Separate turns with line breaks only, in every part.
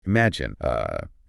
Imagine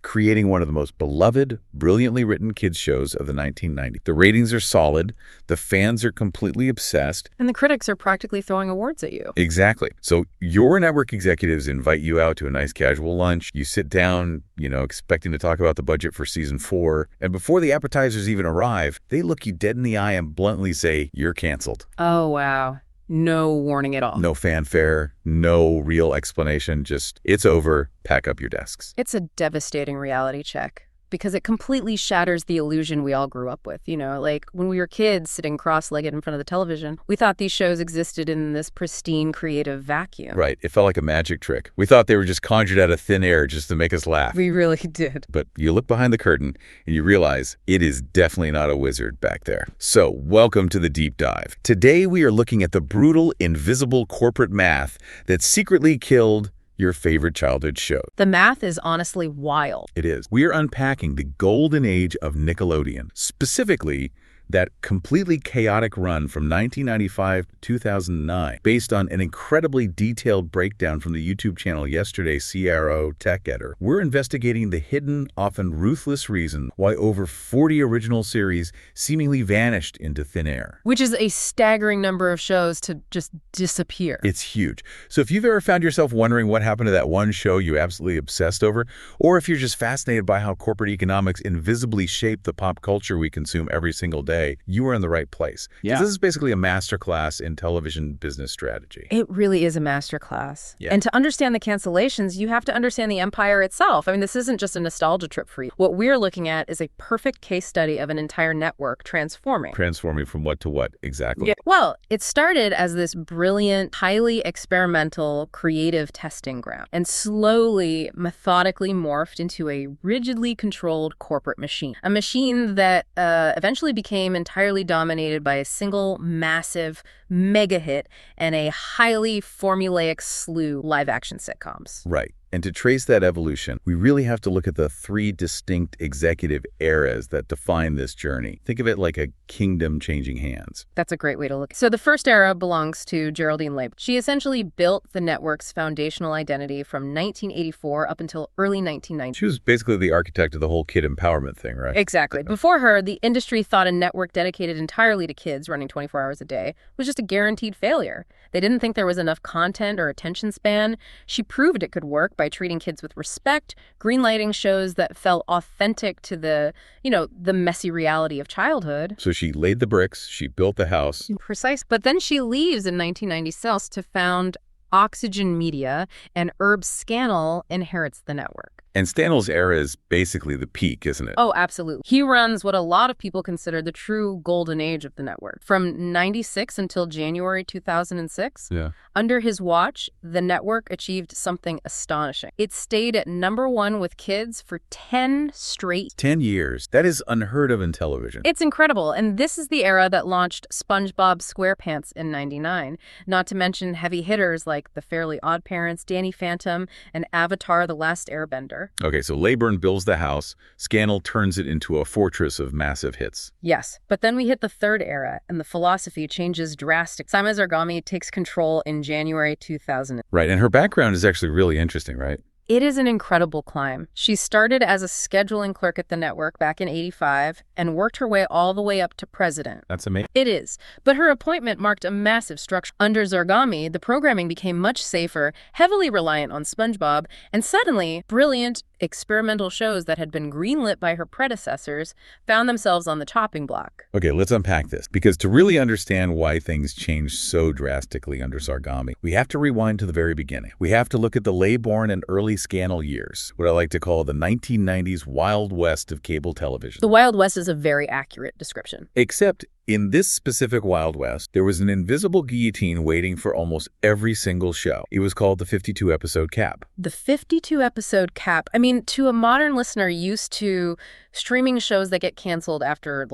creating one of the most beloved, brilliantly written kids shows of the 1990s. The ratings are solid, the fans are completely obsessed.
And the critics are practically throwing awards at you.
Exactly. So your network executives invite you out to a nice casual lunch. You sit down, expecting to talk about the budget for season 4. And before the appetizers even arrive, they look you dead in the eye and bluntly say, "You're canceled."
Oh, wow. No warning at all.
No fanfare, no real explanation, just, it's over, pack up your desks.
It's a devastating reality check because it completely shatters the illusion we all grew up with. Like when we were kids sitting cross-legged in front of the television, we thought these shows existed in this pristine creative vacuum.
Right. It felt like a magic trick. We thought they were just conjured out of thin air just to make us laugh.
We really did.
But you look behind the curtain and you realize it is definitely not a wizard back there. So welcome to the deep dive. Today we are looking at the brutal, invisible corporate math that secretly killed your favorite childhood show.
The math is honestly wild.
It is. We are unpacking the golden age of Nickelodeon, specifically that completely chaotic run from 1995 to 2009, based on an incredibly detailed breakdown from the YouTube channel Yesterday CRO Tech Editor. We're investigating the hidden, often ruthless reason why over 40 original series seemingly vanished into thin air.
Which is a staggering number of shows to just disappear.
It's huge. So if you've ever found yourself wondering what happened to that one show you absolutely obsessed over, or if you're just fascinated by how corporate economics invisibly shape the pop culture we consume every single day, you are in the right place.
Yeah.
This is basically a masterclass in television business strategy.
It really is a masterclass.
Yeah.
And to understand the cancellations, you have to understand the empire itself. I mean, this isn't just a nostalgia trip for you. What we're looking at is a perfect case study of an entire network transforming.
Transforming from what to what, exactly?
Yeah. Well, it started as this brilliant, highly experimental, creative testing ground, and slowly, methodically morphed into a rigidly controlled corporate machine. A machine that eventually became entirely dominated by a single massive mega hit and a highly formulaic slew live-action sitcoms.
Right. And to trace that evolution, we really have to look at the 3 distinct executive eras that define this journey. Think of it like a kingdom changing hands.
That's a great way to look. So the first era belongs to Geraldine Leib. She essentially built the network's foundational identity from 1984 up until early 1990.
She was basically the architect of the whole kid empowerment thing, right?
Exactly. Before her, the industry thought a network dedicated entirely to kids running 24 hours a day was just a guaranteed failure. They didn't think there was enough content or attention span. She proved it could work by treating kids with respect, greenlighting shows that felt authentic to the messy reality of childhood.
So she laid the bricks, she built the house.
Precise. But then she leaves in 1996 to found Oxygen Media, and Herb Scannell inherits the network.
And Stanley's era is basically the peak, isn't it?
Oh, absolutely. He runs what a lot of people consider the true golden age of the network. From 96 until January 2006, under his watch, the network achieved something astonishing. It stayed at #1 with kids for 10 straight
10 years. That is unheard of in television.
It's incredible. And this is the era that launched SpongeBob SquarePants in 99, not to mention heavy hitters like The Fairly Odd Parents, Danny Phantom, and Avatar: The Last Airbender.
Okay, so Leyburn builds the house, Scannell turns it into a fortress of massive hits.
Yes, but then we hit the third era, and the philosophy changes drastically. Simon Zargami takes control in January 2000.
Right, and her background is actually really interesting, right?
It is an incredible climb. She started as a scheduling clerk at the network back in '85 and worked her way all the way up to president.
That's amazing.
It is. But her appointment marked a massive structure. Under Zargami, the programming became much safer, heavily reliant on SpongeBob, and suddenly, brilliant, experimental shows that had been greenlit by her predecessors found themselves on the chopping block.
Okay, let's unpack this, because to really understand why things changed so drastically under Zargami, we have to rewind to the very beginning. We have to look at the Leyburn and early Scannell years, what I like to call the 1990s Wild West of cable television.
The Wild West is a very accurate description.
Except in this specific Wild West, there was an invisible guillotine waiting for almost every single show. It was called the 52-episode cap.
The 52-episode cap. I mean, to a modern listener used to streaming shows that get canceled after,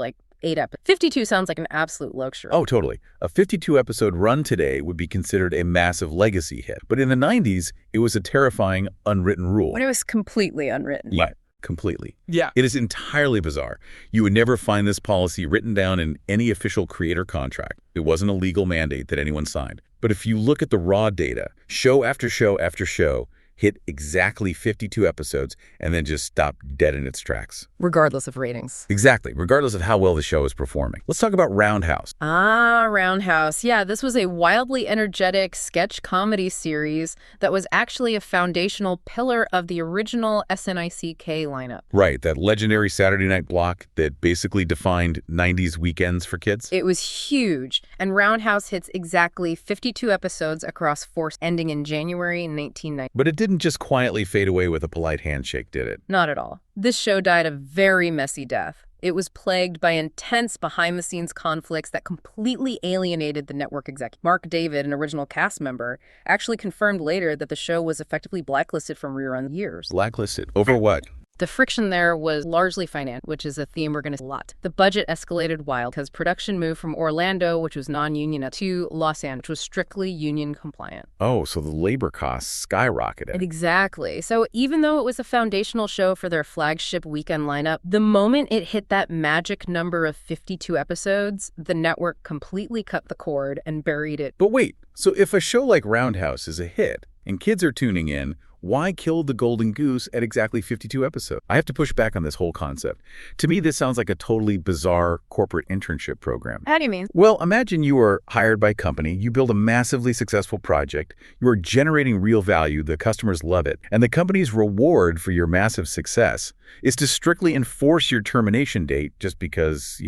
8 episodes, 52 sounds like an absolute luxury.
Oh, totally. A 52-episode run today would be considered a massive legacy hit. But in the 90s, it was a terrifying unwritten rule.
When it was completely unwritten.
Yeah. Completely.
Yeah.
It is entirely bizarre. You would never find this policy written down in any official creator contract. It wasn't a legal mandate that anyone signed. But if you look at the raw data, show after show after show, hit exactly 52 episodes, and then just stopped dead in its tracks.
Regardless of ratings.
Exactly, regardless of how well the show is performing. Let's talk about Roundhouse.
Ah, Roundhouse. Yeah, this was a wildly energetic sketch comedy series that was actually a foundational pillar of the original SNICK lineup.
Right, that legendary Saturday night block that basically defined 90s weekends for kids.
It was huge, and Roundhouse hits exactly 52 episodes across 4, ending in January 1990.
But it didn't just quietly fade away with a polite handshake, did it?
Not at all. This show died a very messy death. It was plagued by intense behind-the-scenes conflicts that completely alienated the network executive. Mark David, an original cast member, actually confirmed later that the show was effectively blacklisted from rerun years.
Blacklisted? Over what?
The friction there was largely financial, which is a theme we're going to see a lot. The budget escalated wild because production moved from Orlando, which was non-union, to Los Angeles, which was strictly union compliant.
Oh, so the labor costs skyrocketed.
Exactly. So even though it was a foundational show for their flagship weekend lineup, the moment it hit that magic number of 52 episodes, the network completely cut the cord and buried it.
But wait, so if a show like Roundhouse is a hit and kids are tuning in, why kill the golden goose at exactly 52 episodes? I have to push back on this whole concept. To me, this sounds like a totally bizarre corporate internship program.
How do you mean?
Well, imagine you are hired by a company, you build a massively successful project, you are generating real value, the customers love it, and the company's reward for your massive success is to strictly enforce your termination date just because,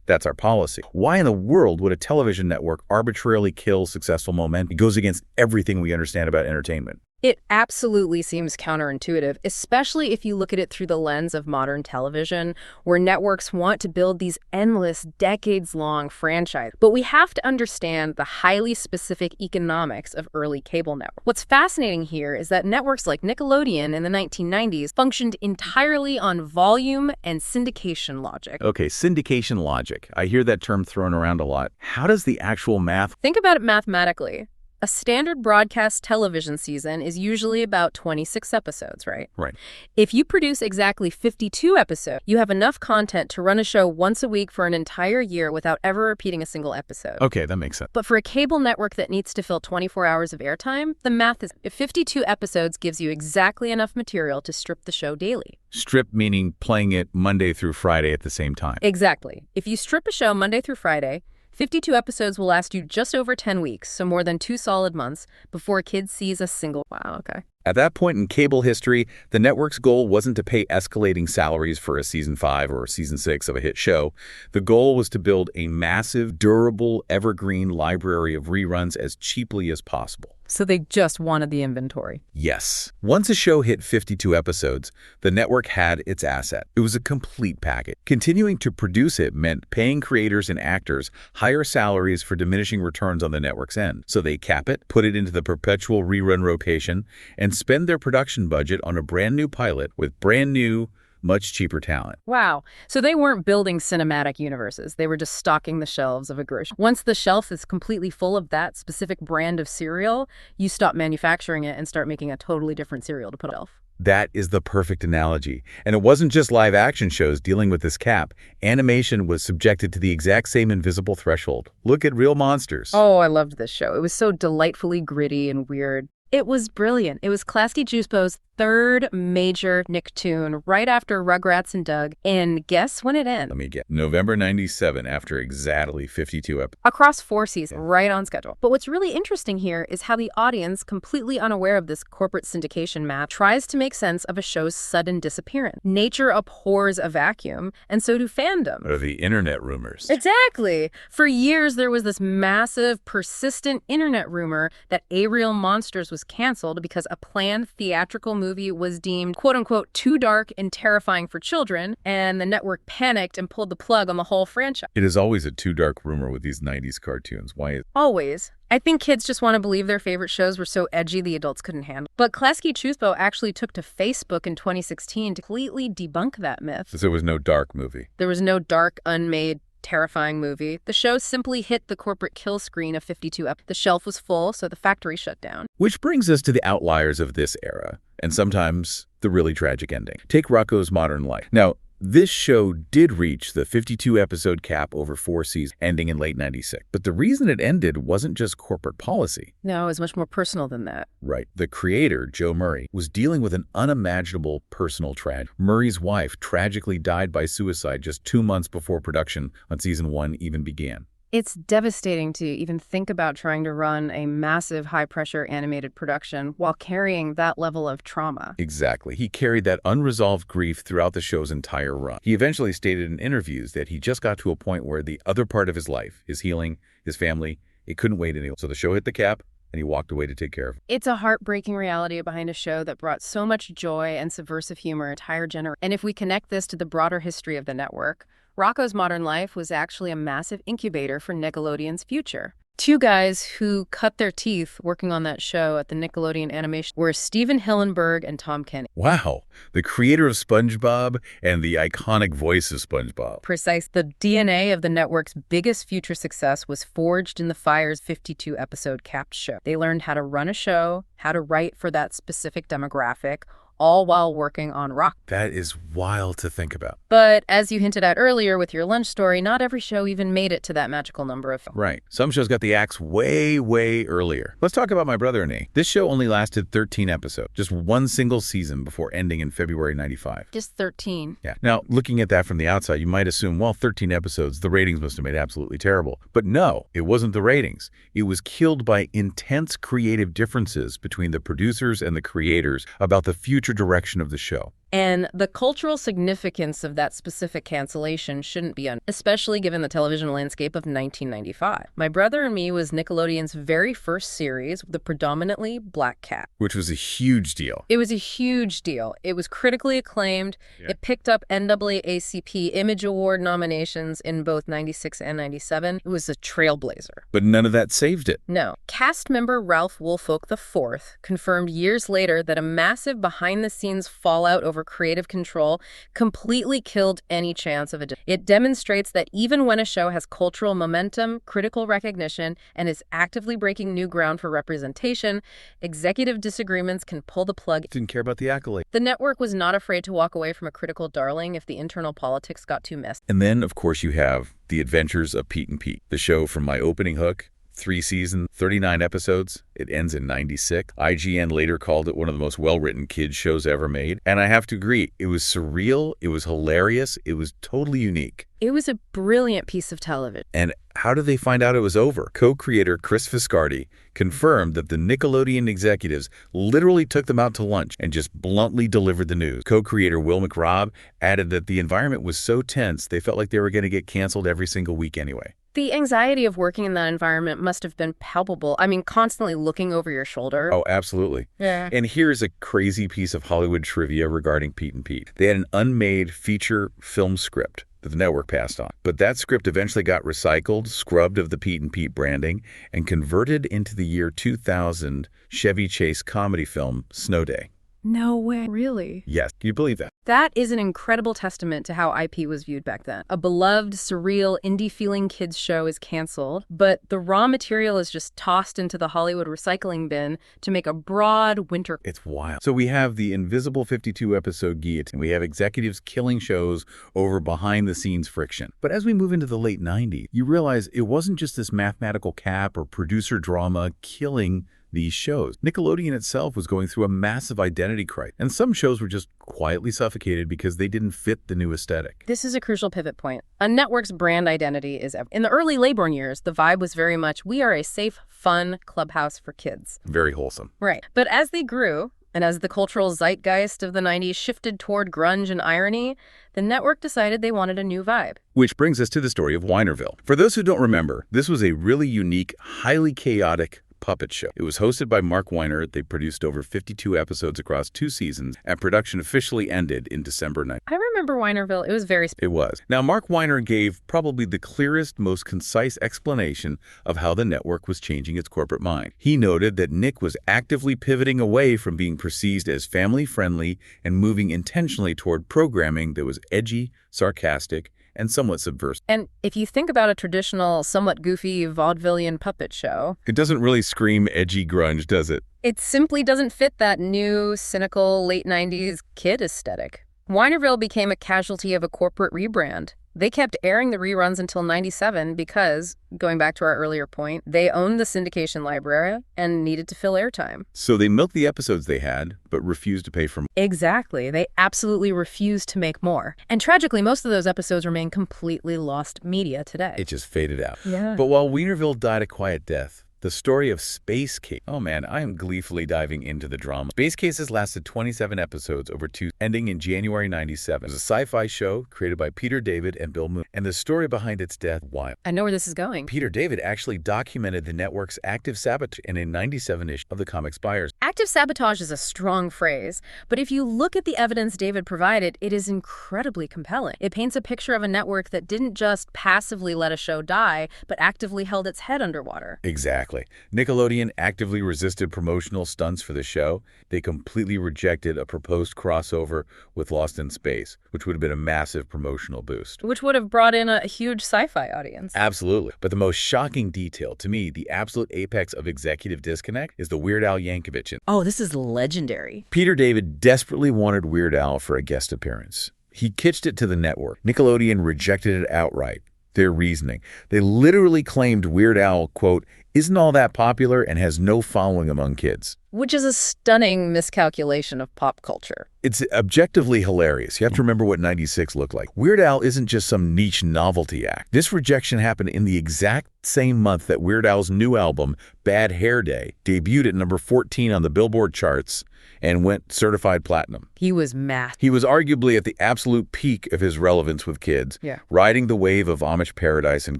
that's our policy. Why in the world would a television network arbitrarily kill successful momentum? It goes against everything we understand about entertainment.
It absolutely seems counterintuitive, especially if you look at it through the lens of modern television, where networks want to build these endless, decades-long franchises. But we have to understand the highly specific economics of early cable networks. What's fascinating here is that networks like Nickelodeon in the 1990s functioned entirely on volume and syndication logic.
Okay, syndication logic. I hear that term thrown around a lot. How does the actual math...
Think about it mathematically. A standard broadcast television season is usually about 26 episodes, right?
Right.
If you produce exactly 52 episodes, you have enough content to run a show once a week for an entire year without ever repeating a single episode.
Okay, that makes sense.
But for a cable network that needs to fill 24 hours of airtime, the math is if 52 episodes gives you exactly enough material to strip the show daily.
Strip meaning playing it Monday through Friday at the same time.
Exactly. If you strip a show Monday through Friday, 52 episodes will last you just over 10 weeks, so more than 2 solid months, before a kid sees a single... Wow, okay.
At that point in cable history, the network's goal wasn't to pay escalating salaries for a season 5 or season 6 of a hit show. The goal was to build a massive, durable, evergreen library of reruns as cheaply as possible.
So they just wanted the inventory.
Yes. Once a show hit 52 episodes, the network had its asset. It was a complete package. Continuing to produce it meant paying creators and actors higher salaries for diminishing returns on the network's end. So they cap it, put it into the perpetual rerun rotation, and spend their production budget on a brand new pilot with brand new, much cheaper talent.
Wow. So they weren't building cinematic universes. They were just stocking the shelves of a grocery. Once the shelf is completely full of that specific brand of cereal, you stop manufacturing it and start making a totally different cereal to put on the shelf.
That is the perfect analogy. And it wasn't just live action shows dealing with this cap. Animation was subjected to the exact same invisible threshold. Look at Real Monsters.
Oh, I loved this show. It was so delightfully gritty and weird. It was brilliant. It was Klasky Csupo's third major Nicktoon right after Rugrats and Doug. And guess when it ends?
Let me guess. November 97, after exactly 52 episodes.
Across 4 seasons, right on schedule. But what's really interesting here is how the audience, completely unaware of this corporate syndication math, tries to make sense of a show's sudden disappearance. Nature abhors a vacuum, and so do fandom.
Or the internet rumors.
Exactly. For years, there was this massive, persistent internet rumor that Real Monsters was canceled because a planned theatrical movie was deemed, quote-unquote, too dark and terrifying for children, and the network panicked and pulled the plug on the whole franchise.
It is always a too dark rumor with these 90s cartoons. Why is...
Always. I think kids just want to believe their favorite shows were so edgy the adults couldn't handle. But Klasky Csupo actually took to Facebook in 2016 to completely debunk that myth.
So there was no dark movie.
There was no dark, unmade, terrifying movie. The show simply hit the corporate kill screen of 52 episodes. The shelf was full, so the factory shut down.
Which brings us to the outliers of this era, and sometimes the really tragic ending. Take Rocko's Modern Life. Now, This show did reach the 52-episode cap over 4 seasons, ending in late '96. But the reason it ended wasn't just corporate policy.
No, it was much more personal than that.
Right. The creator, Joe Murray, was dealing with an unimaginable personal tragedy. Murray's wife tragically died by suicide just 2 months before production on season 1 even began.
It's devastating to even think about trying to run a massive high-pressure animated production while carrying that level of trauma.
Exactly. He carried that unresolved grief throughout the show's entire run. He eventually stated in interviews that he just got to a point where the other part of his life, his healing, his family, it couldn't wait any longer. So the show hit the cap, and he walked away to take care of it.
It's a heartbreaking reality behind a show that brought so much joy and subversive humor to entire generation. And if we connect this to the broader history of the network, Rocko's Modern Life was actually a massive incubator for Nickelodeon's future. 2 guys who cut their teeth working on that show at the Nickelodeon animation were Steven Hillenburg and Tom Kenny.
Wow, the creator of SpongeBob and the iconic voice of SpongeBob.
Precise. The DNA of the network's biggest future success was forged in the Fire's 52-episode capped show. They learned how to run a show, how to write for that specific demographic, all while working on Rock.
That is wild to think about.
But as you hinted at earlier with your lunch story, not every show even made it to that magical number of films.
Right. Some shows got the axe way, way earlier. Let's talk about My Brother and Me. This show only lasted 13 episodes, just one single season before ending in February '95.
Just 13.
Yeah. Now, looking at that from the outside, you might assume, well, 13 episodes, the ratings must have made absolutely terrible. But no, it wasn't the ratings. It was killed by intense creative differences between the producers and the creators about the future direction of the show.
And the cultural significance of that specific cancellation shouldn't be especially given the television landscape of 1995. My Brother and Me was Nickelodeon's very first series with a predominantly black cast.
Which was a huge deal.
It was a huge deal. It was critically acclaimed. Yeah. It picked up NAACP Image Award nominations in both '96 and '97. It was a trailblazer.
But none of that saved it.
No. Cast member Ralph Woolfolk IV confirmed years later that a massive behind-the-scenes fallout over creative control completely killed any chance of it demonstrates that even when a show has cultural momentum, critical recognition, and is actively breaking new ground for representation, executive disagreements can pull the plug.
Didn't care about the accolade.
The network was not afraid to walk away from a critical darling if the internal politics got too messy.
And then, of course, you have The Adventures of Pete and Pete, the show from my opening hook. 3 seasons, 39 episodes. It ends in '96. IGN later called it one of the most well-written kids shows ever made. And I have to agree, it was surreal, it was hilarious, it was totally unique.
It was a brilliant piece of television.
And how did they find out it was over? Co-creator Chris Viscardi confirmed that the Nickelodeon executives literally took them out to lunch and just bluntly delivered the news. Co-creator Will McRobb added that the environment was so tense they felt like they were going to get canceled every single week anyway.
The anxiety of working in that environment must have been palpable. I mean, constantly looking over your shoulder.
Oh, absolutely.
Yeah.
And here's a crazy piece of Hollywood trivia regarding Pete and Pete. They had an unmade feature film script that the network passed on. But that script eventually got recycled, scrubbed of the Pete and Pete branding, and converted into the year 2000 Chevy Chase comedy film Snow Day.
No way. Really?
Yes. Can you believe that?
That is an incredible testament to how IP was viewed back then. A beloved, surreal, indie-feeling kids show is canceled, but the raw material is just tossed into the Hollywood recycling bin to make a broad winter.
It's wild. So we have the invisible 52-episode guillotine. We have executives killing shows over behind-the-scenes friction. But as we move into the late 90s, you realize it wasn't just this mathematical cap or producer drama killing these shows. Nickelodeon itself was going through a massive identity crisis, and some shows were just quietly suffocated because they didn't fit the new aesthetic.
This is a crucial pivot point. A network's brand identity is in the early Laybourne years, the vibe was very much, we are a safe, fun clubhouse for kids.
Very wholesome.
Right. But as they grew, and as the cultural zeitgeist of the 90s shifted toward grunge and irony, the network decided they wanted a new vibe.
Which brings us to the story of Weinerville. For those who don't remember, this was a really unique, highly chaotic puppet show. It was hosted by Mark Weiner. They produced over 52 episodes across 2 seasons, and production officially ended in December 9th.
I remember Weinerville. It was very...
It was. Now, Mark Weiner gave probably the clearest, most concise explanation of how the network was changing its corporate mind. He noted that Nick was actively pivoting away from being perceived as family-friendly and moving intentionally toward programming that was edgy, sarcastic, and somewhat subversive.
And if you think about a traditional, somewhat goofy vaudevillian puppet show,
it doesn't really scream edgy grunge, does it?
It simply doesn't fit that new, cynical, late 90s kid aesthetic. Weinerville became a casualty of a corporate rebrand. They kept airing the reruns until '97 because, going back to our earlier point, they owned the syndication library and needed to fill airtime.
So they milked the episodes they had, but refused to pay for more.
Exactly. They absolutely refused to make more. And tragically, most of those episodes remain completely lost media today.
It just faded out.
Yeah.
But while Weinerville died a quiet death, the story of Space Case. Oh man, I am gleefully diving into the drama. Space Cases lasted 27 episodes over two, ending in January '97. It was a sci-fi show created by Peter David and Bill Moon, and the story behind its death, wild.
I know where this is going.
Peter David actually documented the network's active sabotage in a '97 issue of the comic Spires.
Active sabotage is a strong phrase, but if you look at the evidence David provided, it is incredibly compelling. It paints a picture of a network that didn't just passively let a show die, but actively held its head underwater.
Exactly. Nickelodeon actively resisted promotional stunts for the show. They completely rejected a proposed crossover with Lost in Space, which would have been a massive promotional boost.
Which would have brought in a huge sci-fi audience.
Absolutely. But the most shocking detail, to me, the absolute apex of executive disconnect, is the Weird Al Yankovic.
Oh, this is legendary.
Peter David desperately wanted Weird Al for a guest appearance. He pitched it to the network. Nickelodeon rejected it outright. Their reasoning. They literally claimed Weird Al, quote, isn't all that popular and has no following among kids.
Which is a stunning miscalculation of pop culture.
It's objectively hilarious. You have to remember what '96 looked like. Weird Al isn't just some niche novelty act. This rejection happened in the exact same month that Weird Al's new album, Bad Hair Day, debuted at number 14 on the Billboard charts and went certified platinum.
He was massive.
He was arguably at the absolute peak of his relevance with kids, riding the wave of Amish paradise and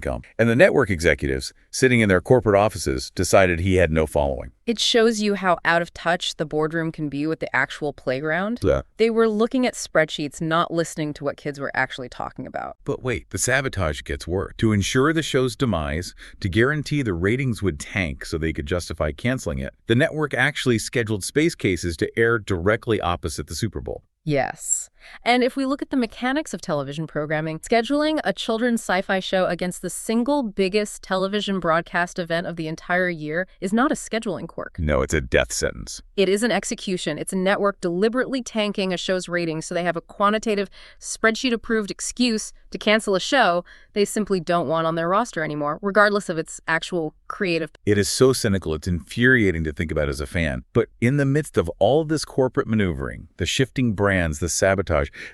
Gump. And the network executives, sitting in their corporate offices, decided he had no following.
It shows you how out of touch the boardroom can be with the actual playground.
Yeah.
They were looking at spreadsheets, not listening to what kids were actually talking about.
But wait, the sabotage gets worse. To ensure the show's demise, to guarantee the ratings would tank so they could justify canceling it, the network actually scheduled Space Cases to air directly opposite the Super Bowl.
Yes. And if we look at the mechanics of television programming, scheduling a children's sci-fi show against the single biggest television broadcast event of the entire year is not a scheduling quirk.
No, it's a death sentence.
It is an execution. It's a network deliberately tanking a show's ratings so they have a quantitative, spreadsheet-approved excuse to cancel a show they simply don't want on their roster anymore, regardless of its actual creative.
It is so cynical, it's infuriating to think about as a fan. But in the midst of all of this corporate maneuvering, the shifting brands, the sabotage,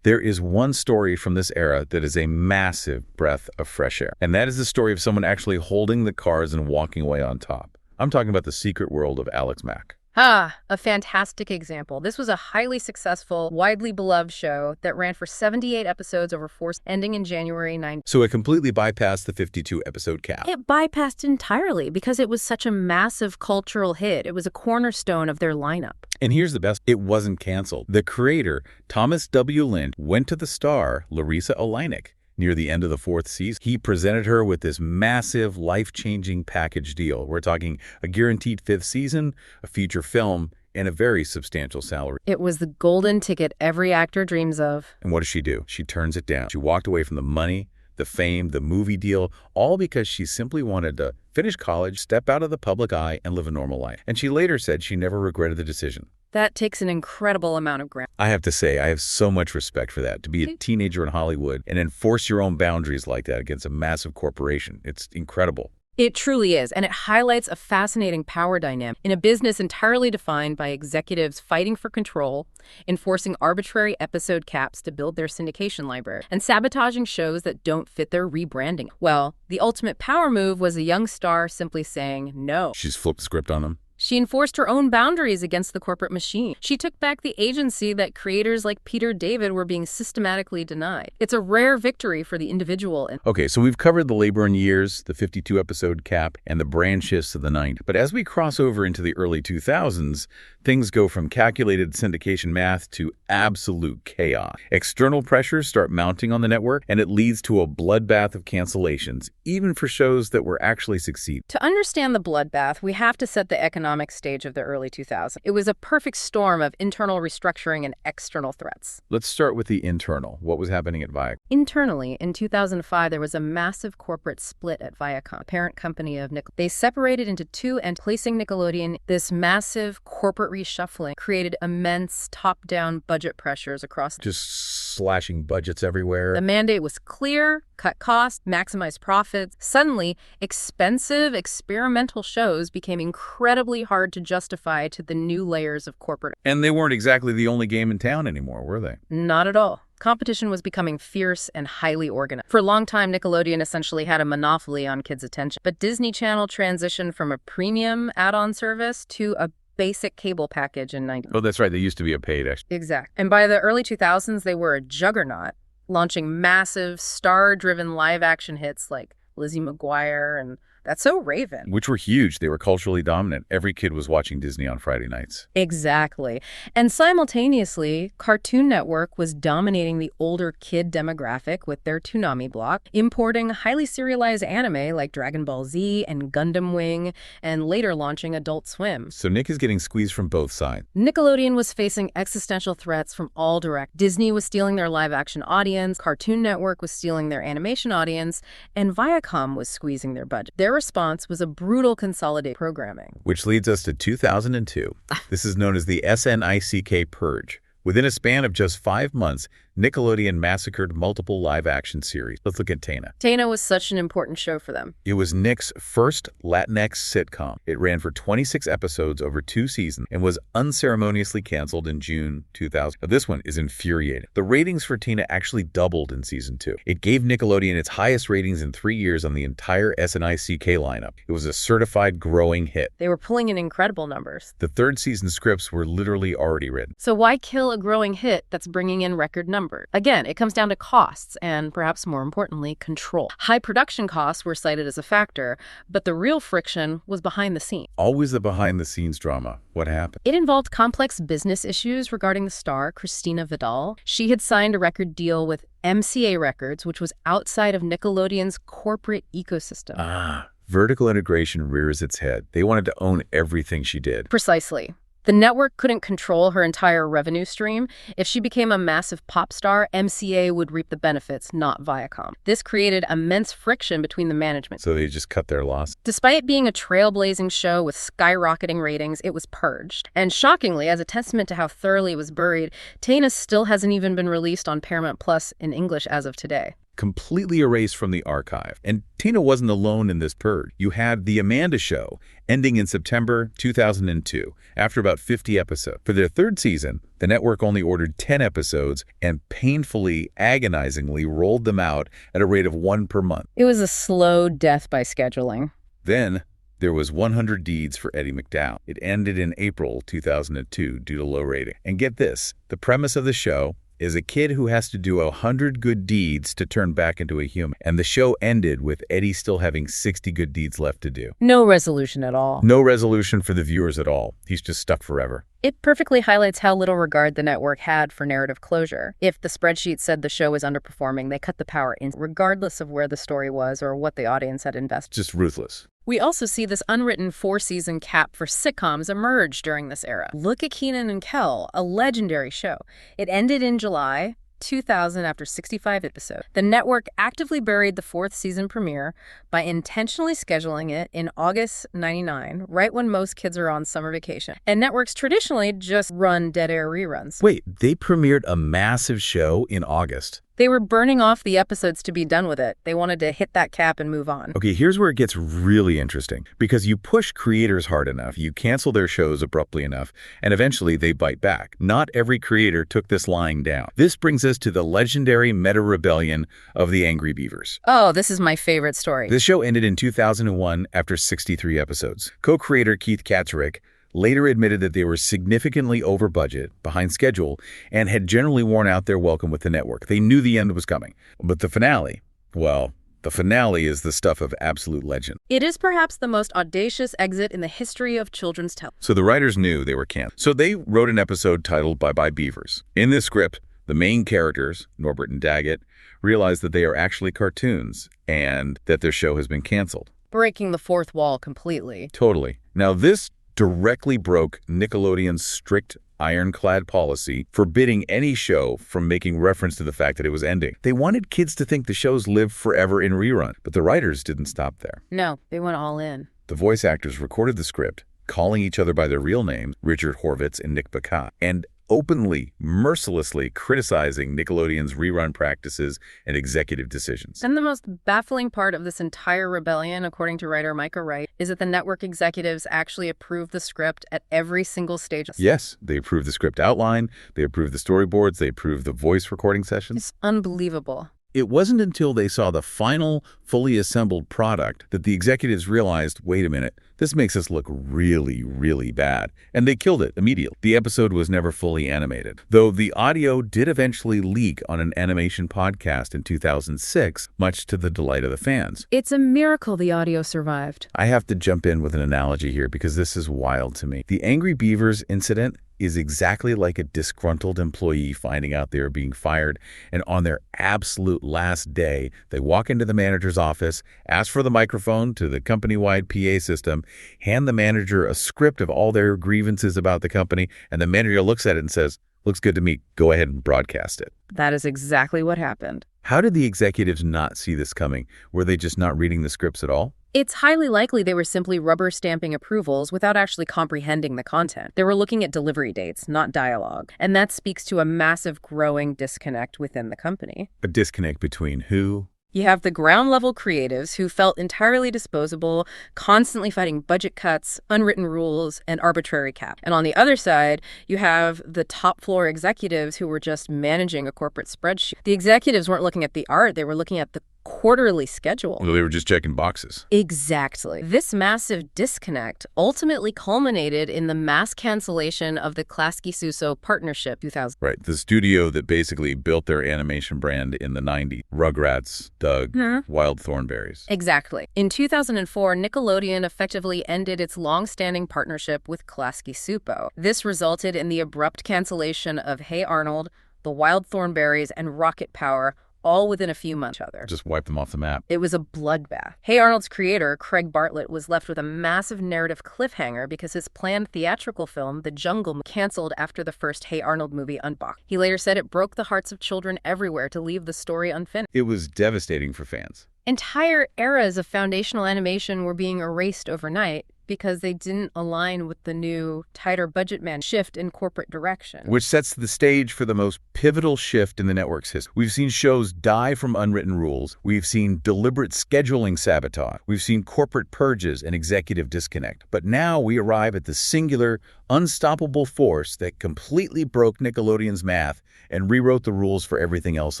there is one story from this era that is a massive breath of fresh air. And that is the story of someone actually holding the cards and walking away on top. I'm talking about the secret world of Alex Mack.
Ah, a fantastic example. This was a highly successful, widely beloved show that ran for 78 episodes over 4, ending in January 9.
So it completely bypassed the 52-episode cap.
It bypassed entirely because it was such a massive cultural hit. It was a cornerstone of their lineup.
And here's the best. It wasn't canceled. The creator, Thomas W. Lynch, went to the star, Larissa Oleynik, near the end of the 4th season. He presented her with this massive, life-changing package deal. We're talking a guaranteed 5th season, a feature film, and a very substantial salary.
It was the golden ticket every actor dreams of.
And what does she do? She turns it down. She walked away from the money, the fame, the movie deal, all because she simply wanted to finish college, step out of the public eye, and live a normal life. And she later said she never regretted the decision.
That takes an incredible amount of grit.
I have to say, I have so much respect for that. To be a teenager in Hollywood and enforce your own boundaries like that against a massive corporation, it's incredible.
It truly is, and it highlights a fascinating power dynamic in a business entirely defined by executives fighting for control, enforcing arbitrary episode caps to build their syndication library, and sabotaging shows that don't fit their rebranding. Well, the ultimate power move was a young star simply saying no.
She's flipped the script on them.
She enforced her own boundaries against the corporate machine. She took back the agency that creators like Peter David were being systematically denied. It's a rare victory for the individual.
Okay, so we've covered the labor in years, the 52-episode cap, and the brand shifts of the 90s. But as we cross over into the early 2000s, things go from calculated syndication math to absolute chaos. External pressures start mounting on the network, and it leads to a bloodbath of cancellations, even for shows that were actually succeeding.
To understand the bloodbath, we have to set the economic stage of the early 2000s. It was a perfect storm of internal restructuring and external threats.
Let's start with the internal. What was happening at Viacom?
Internally, in 2005, there was a massive corporate split at Viacom, parent company of Nickelodeon. They separated into two, and placing Nickelodeon, this massive corporate reshuffling created immense top-down budget pressures across.
Just slashing budgets everywhere.
The mandate was clear: cut costs, maximize profits. Suddenly, expensive experimental shows became incredibly hard to justify to the new layers of corporate.
And they weren't exactly the only game in town anymore, were they?
Not at all. Competition was becoming fierce and highly organized. For a long time, Nickelodeon essentially had a monopoly on kids' attention. But Disney Channel transitioned from a premium add-on service to a basic cable package in 19...
Oh, that's right. They used to be a paid extra.
Exact. And by the early 2000s, they were a juggernaut, launching massive, star-driven live-action hits like Lizzie McGuire and That's So Raven.
Which were huge. They were culturally dominant. Every kid was watching Disney on Friday nights.
Exactly. And simultaneously, Cartoon Network was dominating the older kid demographic with their Toonami block, importing highly serialized anime like Dragon Ball Z and Gundam Wing, and later launching Adult Swim.
So Nick is getting squeezed from both sides.
Nickelodeon was facing existential threats from all direct. Disney was stealing their live-action audience, Cartoon Network was stealing their animation audience, and Viacom was squeezing their budget. Their response was a brutal consolidated programming.
Which leads us to 2002. This is known as the SNICK Purge. Within a span of just 5 months, Nickelodeon massacred multiple live-action series. Let's look at Tana.
Tana was such an important show for them.
It was Nick's first Latinx sitcom. It ran for 26 episodes over 2 seasons and was unceremoniously canceled in June 2000. Now, this one is infuriating. The ratings for Tina actually doubled in season 2. It gave Nickelodeon its highest ratings in 3 years on the entire SNICK lineup. It was a certified growing hit.
They were pulling in incredible numbers.
The third season scripts were literally already written.
So why kill a growing hit that's bringing in record numbers? Again, it comes down to costs and, perhaps more importantly, control. High production costs were cited as a factor, but the real friction was behind the scenes.
Always the behind-the-scenes drama. What happened?
It involved complex business issues regarding the star, Christina Vidal. She had signed a record deal with MCA Records, which was outside of Nickelodeon's corporate ecosystem.
Vertical integration rears its head. They wanted to own everything she did.
Precisely. The network couldn't control her entire revenue stream. If she became a massive pop star, MCA would reap the benefits, not Viacom. This created immense friction between the management.
So they just cut their loss.
Despite being a trailblazing show with skyrocketing ratings, it was purged. And shockingly, as a testament to how thoroughly it was buried, Tana still hasn't even been released on Paramount Plus in English as of today.
Completely erased from the archive. And Tina wasn't alone in this purge. You had The Amanda Show, ending in September 2002, after about 50 episodes. For their third season, the network only ordered 10 episodes and painfully, agonizingly rolled them out at a rate of 1 per month.
It was a slow death by scheduling.
Then there was 100 Deeds for Eddie McDowell. It ended in April 2002 due to low rating. And get this, the premise of the show is a kid who has to do 100 good deeds to turn back into a human. And the show ended with Eddie still having 60 good deeds left to do.
No resolution at all.
No resolution for the viewers at all. He's just stuck forever.
It perfectly highlights how little regard the network had for narrative closure. If the spreadsheet said the show was underperforming, they cut the power in, regardless of where the story was or what the audience had invested.
Just ruthless.
We also see this unwritten 4-season cap for sitcoms emerge during this era. Look at Kenan and Kel, a legendary show. It ended in July 2000 after 65 episodes. The network actively buried the 4th season premiere by intentionally scheduling it in August 99, right when most kids are on summer vacation. And networks traditionally just run dead air reruns.
Wait, they premiered a massive show in August?
They were burning off the episodes to be done with it. They wanted to hit that cap and move on.
Okay, here's where it gets really interesting. Because you push creators hard enough, you cancel their shows abruptly enough, and eventually they bite back. Not every creator took this lying down. This brings us to the legendary meta-rebellion of the Angry Beavers.
Oh, this is my favorite story.
This show ended in 2001 after 63 episodes. Co-creator Keith Katzerick later admitted that they were significantly over budget, behind schedule, and had generally worn out their welcome with the network. They knew the end was coming. But the finale, well, the finale is the stuff of absolute legend.
It is perhaps the most audacious exit in the history of children's television.
So the writers knew they were canceled. So they wrote an episode titled Bye Bye Beavers. In this script, the main characters, Norbert and Daggett, realize that they are actually cartoons and that their show has been canceled.
Breaking the fourth wall completely.
Totally. Now this directly broke Nickelodeon's strict ironclad policy forbidding any show from making reference to the fact that it was ending. They wanted kids to think the shows lived forever in rerun, but the writers didn't stop there.
No, they went all in.
The voice actors recorded the script, calling each other by their real names, Richard Horvitz and Nick Bacot, and openly, mercilessly criticizing Nickelodeon's rerun practices and executive decisions.
And the most baffling part of this entire rebellion, according to writer Micah Wright, is that the network executives actually approved the script at every single stage.
Yes, they approved the script outline, they approved the storyboards, they approved the voice recording sessions.
It's unbelievable.
It wasn't until they saw the final, fully assembled product that the executives realized, wait a minute, this makes us look really, really bad. And they killed it immediately. The episode was never fully animated, though the audio did eventually leak on an animation podcast in 2006, much to the delight of the fans.
It's a miracle the audio survived.
I have to jump in with an analogy here because this is wild to me. The Angry Beavers incident is exactly like a disgruntled employee finding out they are being fired, and on their absolute last day, they walk into the manager's office, ask for the microphone to the company-wide PA system, hand the manager a script of all their grievances about the company, and the manager looks at it and says, "Looks good to me. Go ahead and broadcast it."
That is exactly what happened.
How did the executives not see this coming? Were they just not reading the scripts at all?
It's highly likely they were simply rubber stamping approvals without actually comprehending the content. They were looking at delivery dates, not dialogue. And that speaks to a massive growing disconnect within the company.
A disconnect between who?
You have the ground-level creatives who felt entirely disposable, constantly fighting budget cuts, unwritten rules, and arbitrary cap. And on the other side, you have the top-floor executives who were just managing a corporate spreadsheet. The executives weren't looking at the art, they were looking at the quarterly schedule.
Well, they were just checking boxes.
Exactly. This massive disconnect ultimately culminated in the mass cancellation of the Klasky-Suso partnership 2000.
Right, the studio that basically built their animation brand in the 90s. Rugrats, Doug, Wild Thornberrys.
Exactly. In 2004, Nickelodeon effectively ended its long-standing partnership with Klasky-Suso. This resulted in the abrupt cancellation of Hey Arnold, the Wild Thornberrys, and Rocket Power, all within a few months of each other.
Just wipe them off the map.
It was a bloodbath. Hey Arnold's creator, Craig Bartlett, was left with a massive narrative cliffhanger because his planned theatrical film, The Jungle, canceled after the first Hey Arnold movie unboxed. He later said it broke the hearts of children everywhere to leave the story unfinished.
It was devastating for fans.
Entire eras of foundational animation were being erased overnight because they didn't align with the new, tighter budget shift in corporate direction.
Which sets the stage for the most pivotal shift in the network's history. We've seen shows die from unwritten rules. We've seen deliberate scheduling sabotage. We've seen corporate purges and executive disconnect. But now we arrive at the singular, unstoppable force that completely broke Nickelodeon's math and rewrote the rules for everything else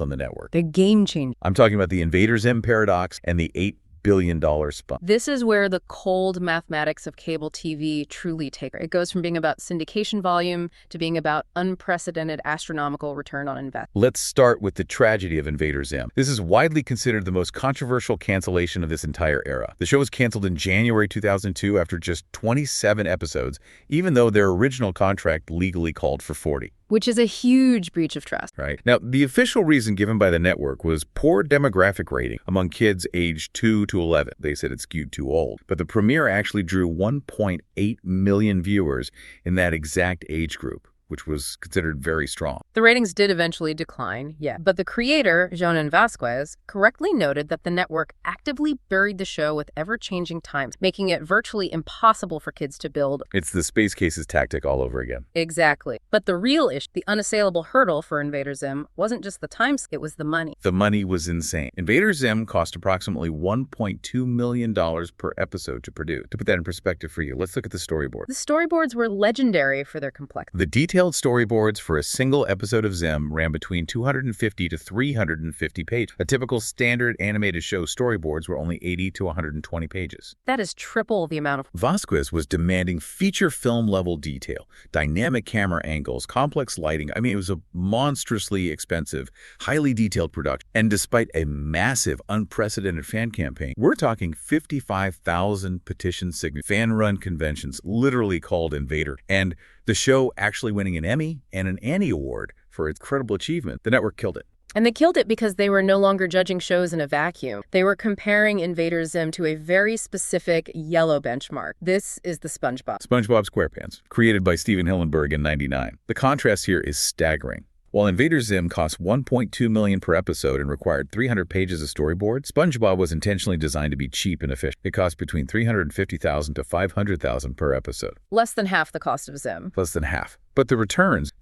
on the network.
The game changer.
I'm talking about the Invader Zim paradox and the $8 billion spun.
This is where the cold mathematics of cable TV truly take. It goes from being about syndication volume to being about unprecedented astronomical return on investment.
Let's start with the tragedy of Invader Zim. This is widely considered the most controversial cancellation of this entire era. The show was canceled in January 2002 after just 27 episodes, even though their original contract legally called for 40.
Which is a huge breach of trust.
Right. Now, the official reason given by the network was poor demographic rating among kids aged 2 to 11. They said it skewed too old. But the premiere actually drew 1.8 million viewers in that exact age group, which was considered very strong.
The ratings did eventually decline, yeah. But the creator, Jonan Vasquez, correctly noted that the network actively buried the show with ever-changing times, making it virtually impossible for kids to build.
It's the Space Cases tactic all over again.
Exactly. But the real issue, the unassailable hurdle for Invader Zim, wasn't just the time, it was the money.
The money was insane. Invader Zim cost approximately $1.2 million per episode to produce. To put that in perspective for you, let's look at the storyboard.
The storyboards were legendary for their complexity.
The detailed storyboards for a single episode of Zim ran between 250 to 350 pages. A typical standard animated show storyboards were only 80 to 120 pages.
That is triple the amount of...
Vasquez was demanding feature film level detail, dynamic camera angles, complex lighting. I mean, it was a monstrously expensive, highly detailed production. And despite a massive, unprecedented fan campaign, we're talking 55,000 petition signatures, fan-run conventions, literally called Invader, and the show actually winning an Emmy and an Annie Award for its incredible achievement. The network killed it.
And they killed it because they were no longer judging shows in a vacuum. They were comparing Invader Zim to a very specific yellow benchmark. This is the SpongeBob
SquarePants, created by Steven Hillenburg in '99. The contrast here is staggering. While Invader Zim cost $1.2 million per episode and required 300 pages of storyboard, SpongeBob was intentionally designed to be cheap and efficient. It cost between $350,000 to $500,000 per episode.
Less than half the cost of Zim.
Less than half. But the returns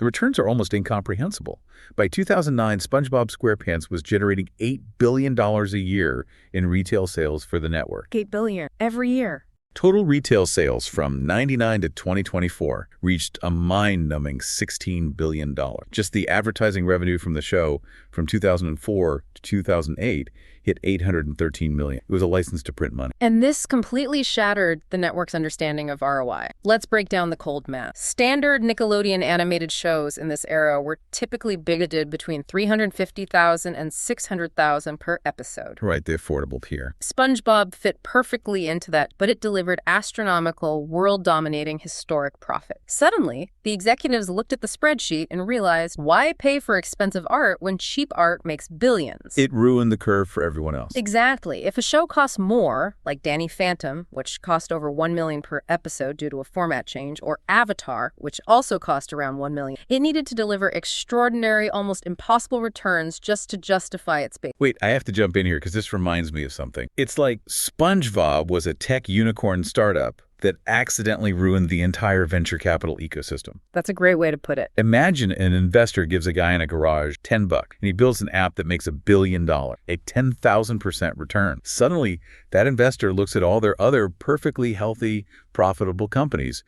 are almost incomprehensible. By 2009, SpongeBob SquarePants was generating $8 billion a year in retail sales for the network.
$8 billion every year.
Total retail sales from '99 to 2024 reached a mind-numbing $16 billion. Just the advertising revenue from the show from 2004 to 2008 hit $813 million. It was a license to print money.
And this completely shattered the network's understanding of ROI. Let's break down the cold math. Standard Nickelodeon animated shows in this era were typically budgeted between $350,000 and $600,000 per episode.
Right, the affordable tier.
SpongeBob fit perfectly into that, but it delivered astronomical, world-dominating, historic profit. Suddenly, the executives looked at the spreadsheet and realized, why pay for expensive art when cheap art makes billions?
It ruined the curve for everyone else.
Exactly. If a show costs more, like Danny Phantom, which cost over $1 million per episode due to a format change, or Avatar, which also cost around $1 million, it needed to deliver extraordinary, almost impossible returns just to justify its base.
Wait, I have to jump in here because this reminds me of something. It's like SpongeBob was a tech unicorn startup that accidentally ruined the entire venture capital ecosystem.
That's a great way to put it.
Imagine an investor gives a guy in a garage $10 and he builds an app that makes $1 billion, a 10,000% return. Suddenly, that investor looks at all their other perfectly healthy, profitable companies,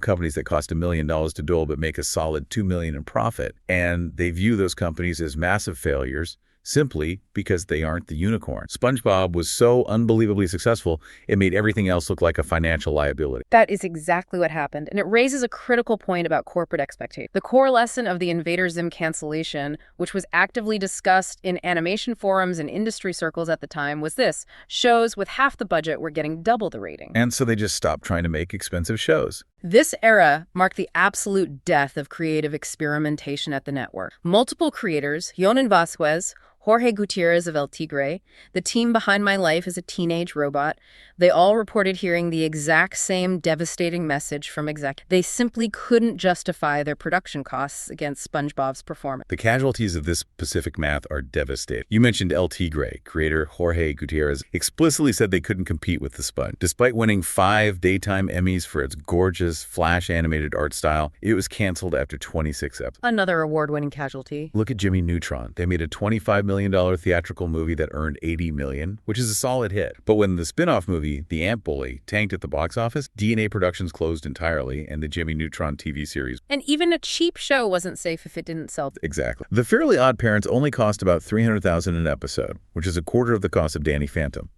companies that cost $1 million to build but make a solid $2 million in profit, and they view those companies as massive failures simply because they aren't the unicorn. SpongeBob was so unbelievably successful, it made everything else look like a financial liability.
That is exactly what happened, and it raises a critical point about corporate expectations. The core lesson of the Invader Zim cancellation, which was actively discussed in animation forums and industry circles at the time, was this: shows with half the budget were getting double the rating.
And so they just stopped trying to make expensive shows.
This era marked the absolute death of creative experimentation at the network. Multiple creators, Yonan Vasquez, Jorge Gutierrez of El Tigre, the team behind My Life as a Teenage Robot, they all reported hearing the exact same devastating message from executives. They simply couldn't justify their production costs against SpongeBob's performance.
The casualties of this specific math are devastating. You mentioned El Tigre. Creator Jorge Gutierrez explicitly said they couldn't compete with the Sponge. Despite winning 5 daytime Emmys for its gorgeous, flash-animated art style, it was canceled after 26 episodes.
Another award-winning casualty.
Look at Jimmy Neutron. They made a $25 million theatrical movie that earned $80 million, which is a solid hit. But when the spin-off movie, The Ant Bully, tanked at the box office, DNA Productions closed entirely, and the Jimmy Neutron TV series.
And even a cheap show wasn't safe if it didn't sell.
Exactly. The Fairly Odd Parents only cost about $300,000 an episode, which is a quarter of the cost of Danny Phantom.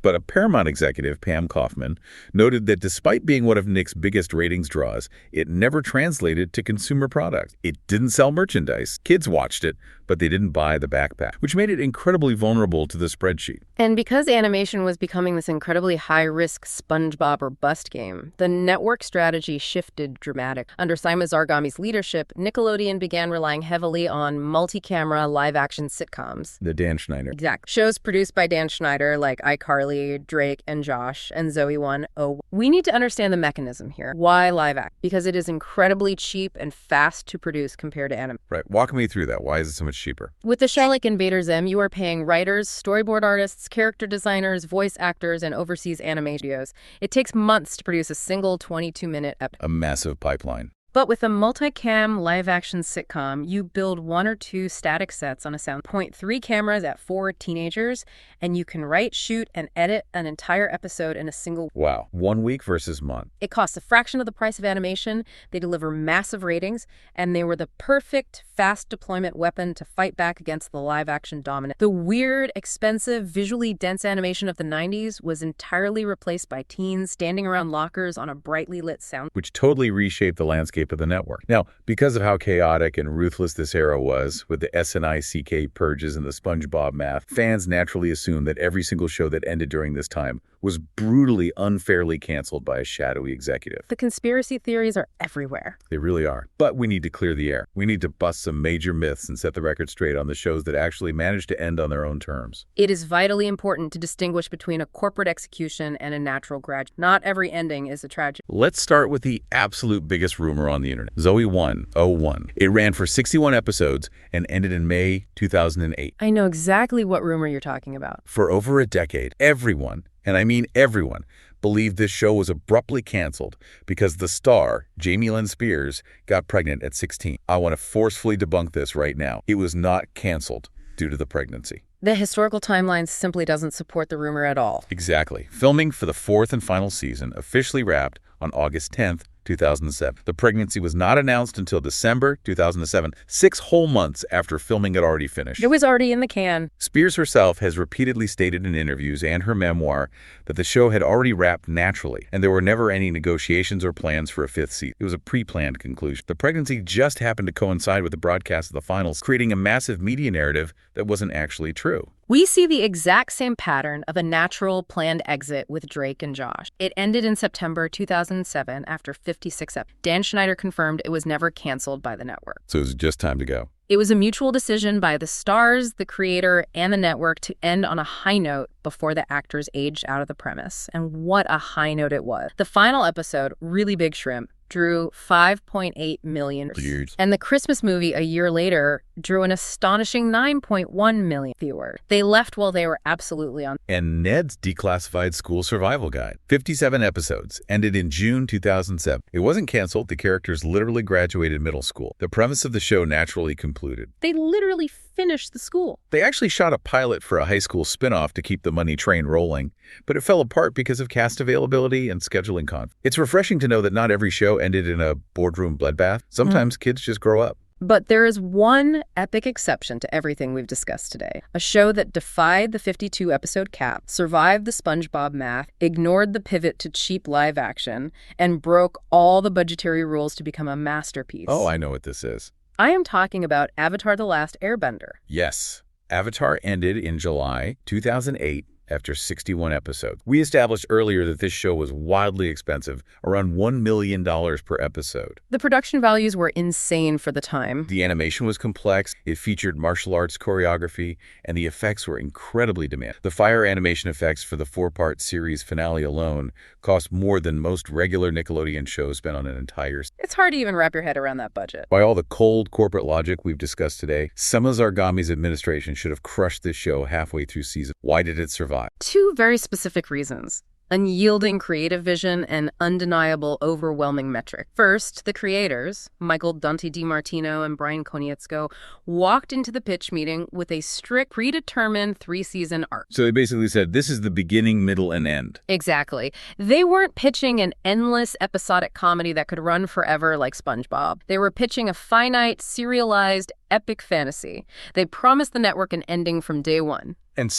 But a Paramount executive, Pam Kaufman, noted that despite being one of Nick's biggest ratings draws, it never translated to consumer product. It didn't sell merchandise. Kids watched it, but they didn't buy the backpack, which made it incredibly vulnerable to the spreadsheet.
And because animation was becoming this incredibly high-risk SpongeBob or bust game, the network strategy shifted dramatically. Under Simon Zargami's leadership, Nickelodeon began relying heavily on multi-camera live-action sitcoms.
The Dan Schneider.
Exactly. Shows produced by Dan Schneider like iCarly, Drake, and Josh, and Zoe 101. We need to understand the mechanism here. Why live act? Because it is incredibly cheap and fast to produce compared to anime.
Right. Walk me through that. Why is it so much cheaper?
With a show like Invader Zim, you are paying writers, storyboard artists, character designers, voice actors, and overseas animation studios. It takes months to produce a single 22-minute episode.
A massive pipeline.
But with a multi-cam live-action sitcom, you build 1 or 2 static sets on a sound, point 3 cameras at 4 teenagers, and you can write, shoot, and edit an entire episode in a single week.
Wow. 1 week versus month.
It costs a fraction of the price of animation, they deliver massive ratings, and they were the perfect fast deployment weapon to fight back against the live-action dominance. The weird, expensive, visually dense animation of the 90s was entirely replaced by teens standing around lockers on a brightly lit sound,
which totally reshaped the landscape of the network. Now, because of how chaotic and ruthless this era was, with the SNICK purges and the SpongeBob math, fans naturally assumed that every single show that ended during this time was brutally, unfairly canceled by a shadowy executive.
The conspiracy theories are everywhere.
They really are. But we need to clear the air. We need to bust some major myths and set the record straight on the shows that actually managed to end on their own terms.
It is vitally important to distinguish between a corporate execution and a natural graduate. Not every ending is a tragedy.
Let's start with the absolute biggest rumor on the internet. Zoe 101. It ran for 61 episodes and ended in May 2008.
I know exactly what rumor you're talking about.
For over a decade, everyone, and I mean everyone, believed this show was abruptly canceled because the star, Jamie Lynn Spears, got pregnant at 16. I want to forcefully debunk this right now. It was not canceled due to the pregnancy.
The historical timeline simply doesn't support the rumor at all.
Exactly. Filming for the fourth and final season officially wrapped on August 10th, 2007. The pregnancy was not announced until December 2007, 6 whole months after filming had already finished.
It was already in the can.
Spears herself has repeatedly stated in interviews and her memoir that the show had already wrapped naturally, and there were never any negotiations or plans for a 5th season. It was a pre-planned conclusion. The pregnancy just happened to coincide with the broadcast of the finals, creating a massive media narrative that wasn't actually true.
We see the exact same pattern of a natural, planned exit with Drake and Josh. It ended in September 2007 after 56 episodes. Dan Schneider confirmed it was never canceled by the network.
So it was just time to go.
It was a mutual decision by the stars, the creator, and the network to end on a high note before the actors aged out of the premise. And what a high note it was. The final episode, Really Big Shrimp, drew 5.8 million.
Huge.
And the Christmas movie a year later drew an astonishing 9.1 million viewers. They left while they were absolutely on.
And Ned's Declassified School Survival Guide. 57 episodes, ended in June 2007. It wasn't canceled. The characters literally graduated middle school. The premise of the show naturally concluded.
They literally finished the school.
They actually shot a pilot for a high school spinoff to keep the money train rolling, but it fell apart because of cast availability and scheduling conflicts. It's refreshing to know that not every show ended in a boardroom bloodbath. Sometimes kids just grow up.
But there is one epic exception to everything we've discussed today. A show that defied the 52-episode cap, survived the SpongeBob math, ignored the pivot to cheap live action, and broke all the budgetary rules to become a masterpiece.
Oh, I know what this is.
I am talking about Avatar: The Last Airbender.
Yes. Avatar ended in July 2008 after 61 episodes. We established earlier that this show was wildly expensive, around $1 million per episode.
The production values were insane for the time.
The animation was complex, it featured martial arts choreography, and the effects were incredibly demanding. The fire animation effects for the 4-part series finale alone cost more than most regular Nickelodeon shows spent on an entire season.
It's hard to even wrap your head around that budget.
By all the cold corporate logic we've discussed today, Sema Zargami's administration should have crushed this show halfway through season. Why did it survive?
2 very specific reasons. Unyielding creative vision and undeniable overwhelming metric. First, the creators, Michael Dante DiMartino and Brian Konietzko, walked into the pitch meeting with a strict, predetermined 3-season arc.
So they basically said, this is the beginning, middle, and end.
Exactly. They weren't pitching an endless episodic comedy that could run forever like SpongeBob. They were pitching a finite, serialized, epic fantasy. They promised the network an ending from day one.
And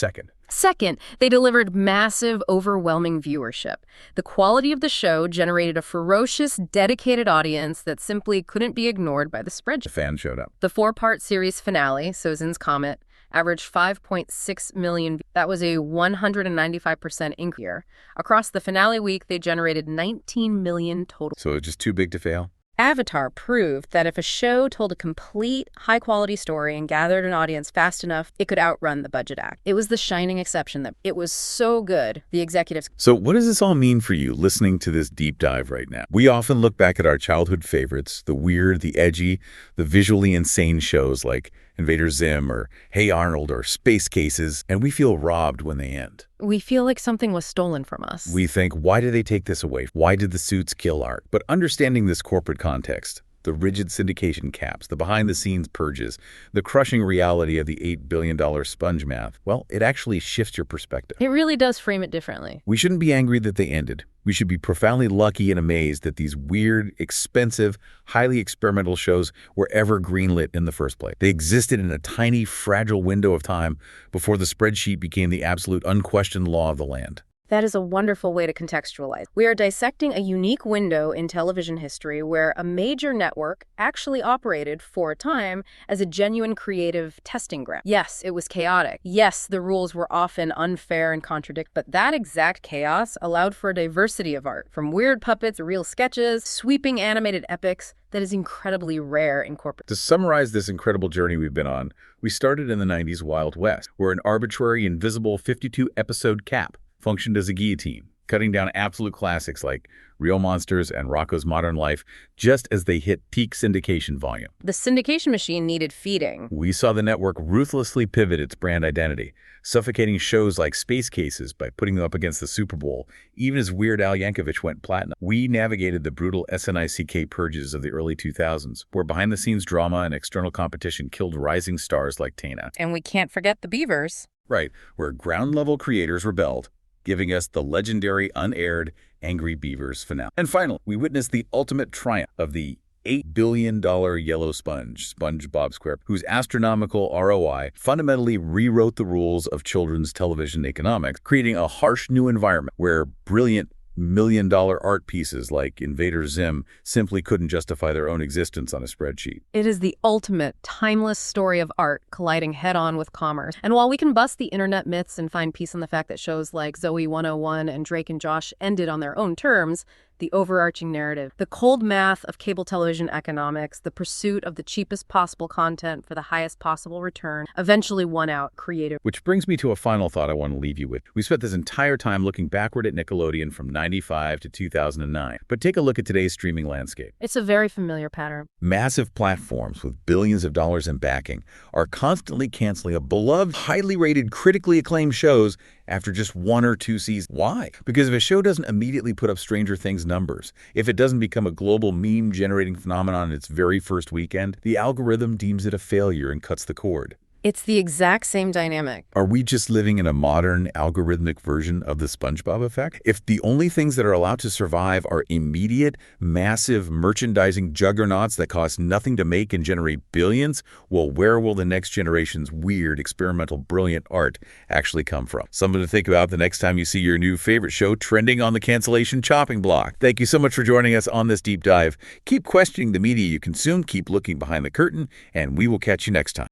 Second, they delivered massive, overwhelming viewership. The quality of the show generated a ferocious, dedicated audience that simply couldn't be ignored by the spreadsheet.
the fan showed up.
The 4-part series finale, Sozin's Comet, averaged 5.6 million. That was a 195% increase. Across the finale week, they generated 19 million total.
So it was just too big to fail?
Avatar proved that if a show told a complete, high-quality story and gathered an audience fast enough, it could outrun the budget act. It was the shining exception that it was so good, the executives...
So what does this all mean for you listening to this deep dive right now? We often look back at our childhood favorites, the weird, the edgy, the visually insane shows like Invader Zim or Hey Arnold or Space Cases, and we feel robbed when they end.
We feel like something was stolen from us.
We think, why did they take this away? Why did the suits kill art? But understanding this corporate context, the rigid syndication caps, the behind-the-scenes purges, the crushing reality of the $8 billion sponge math, well, it actually shifts your perspective.
It really does frame it differently.
We shouldn't be angry that they ended. We should be profoundly lucky and amazed that these weird, expensive, highly experimental shows were ever greenlit in the first place. They existed in a tiny, fragile window of time before the spreadsheet became the absolute unquestioned law of the land.
That is a wonderful way to contextualize. We are dissecting a unique window in television history where a major network actually operated for a time as a genuine creative testing ground. Yes, it was chaotic. Yes, the rules were often unfair and contradictory, but that exact chaos allowed for a diversity of art, from weird puppets, real sketches, sweeping animated epics that is incredibly rare in corporate.
To summarize this incredible journey we've been on, we started in the 90s Wild West, where an arbitrary, invisible 52-episode cap functioned as a guillotine, cutting down absolute classics like Real Monsters and Rocko's Modern Life just as they hit peak syndication volume.
The syndication machine needed feeding.
We saw the network ruthlessly pivot its brand identity, suffocating shows like Space Cases by putting them up against the Super Bowl, even as Weird Al Yankovic went platinum. We navigated the brutal SNICK purges of the early 2000s, where behind-the-scenes drama and external competition killed rising stars like Tana.
And we can't forget the Beavers.
Right, where ground-level creators rebelled, giving us the legendary unaired Angry Beavers finale. And finally, we witnessed the ultimate triumph of the $8 billion yellow sponge, SpongeBob SquarePants, whose astronomical ROI fundamentally rewrote the rules of children's television economics, creating a harsh new environment where brilliant million-dollar art pieces like Invader Zim simply couldn't justify their own existence on a spreadsheet.
It is the ultimate, timeless story of art colliding head-on with commerce. And while we can bust the internet myths and find peace in the fact that shows like Zoe 101 and Drake and Josh ended on their own terms, the overarching narrative, the cold math of cable television economics, the pursuit of the cheapest possible content for the highest possible return, eventually won out creative.
Which brings me to a final thought I want to leave you with. We spent this entire time looking backward at Nickelodeon from 95 to 2009. But take a look at today's streaming landscape.
It's a very familiar pattern.
Massive platforms with billions of dollars in backing are constantly canceling a beloved, highly rated, critically acclaimed shows after just 1 or 2 seasons. Why? Because if a show doesn't immediately put up Stranger Things numbers, if it doesn't become a global meme-generating phenomenon in its very first weekend, the algorithm deems it a failure and cuts the cord.
It's the exact same dynamic.
Are we just living in a modern, algorithmic version of the SpongeBob effect? If the only things that are allowed to survive are immediate, massive merchandising juggernauts that cost nothing to make and generate billions, well, where will the next generation's weird, experimental, brilliant art actually come from? Something to think about the next time you see your new favorite show trending on the cancellation chopping block. Thank you so much for joining us on this deep dive. Keep questioning the media you consume, keep looking behind the curtain, and we will catch you next time.